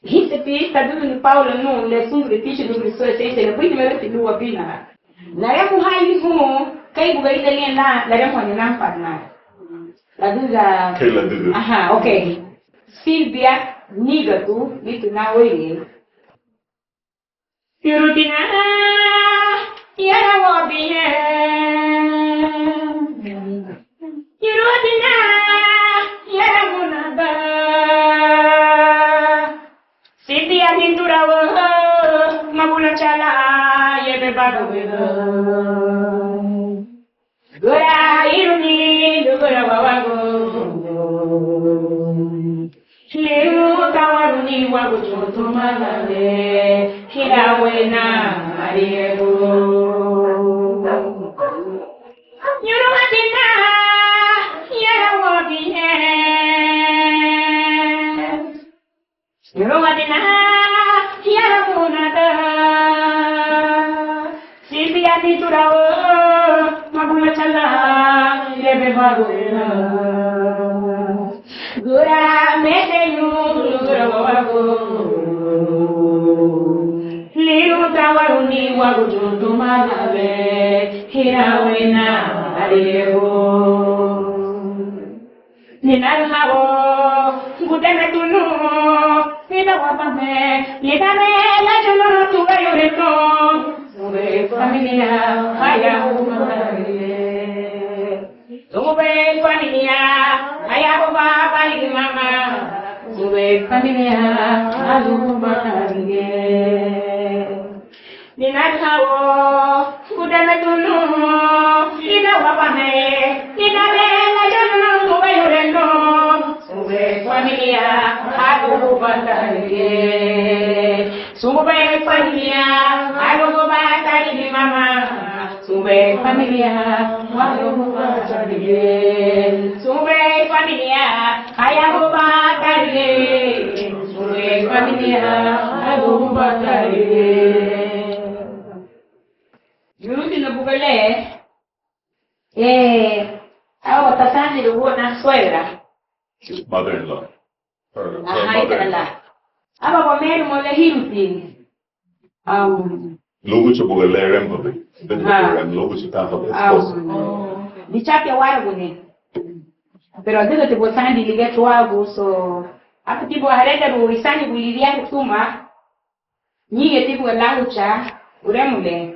Hisipi tadulu Paulo no le sungre tishi no so se le bui me ti luwa bina. Na ya mu hali hu kai bu gai dalen la ya mu na padna. La duga. Kai la duga. Aha, okay. Silvia niga tu bitu na oye. Yurutina yara wo biye. Yurutina yara munada. Siti anintura wo mabula chala yebe bado wego. Gora iruni dugora wawago. Liru kawaruni wago choto magale hirawena ariego. Yuruwatina yara wo bihe. Yuruwatina yara munada. Sisi anintura wo mabula chala yebe bado wego. Gura mete gura wago. Liru tawaruni wago juntu magale hirawena ariego. Ninalhawo gudana tunu ina wapame lidame la jono tuga yoreto sube familia haya umare. Sube familia haya baba ni mama. Sube familia alu bakage. Ninalhawo gudana tunu ina wapame lidame la jono tuga yoreto sube familia alu bakage. Sube familia alu bakage mama. Sube familia alu bakage. Sube familia haya bakage. Sube familia alu bakage. Yurudi na bugale. Awa tatani lugo na suegra. His mother-in-law. Aha, itala. Aba kwa meru mo le hiruti. Logo cha bugale rembo be. Rem logo cha tafa be. Di chapia wago ne. Pero digo te bosandi ligeto wago so hapo tibo hareda ru isani bulilia kutuma. Nyige tibo langu cha uremule.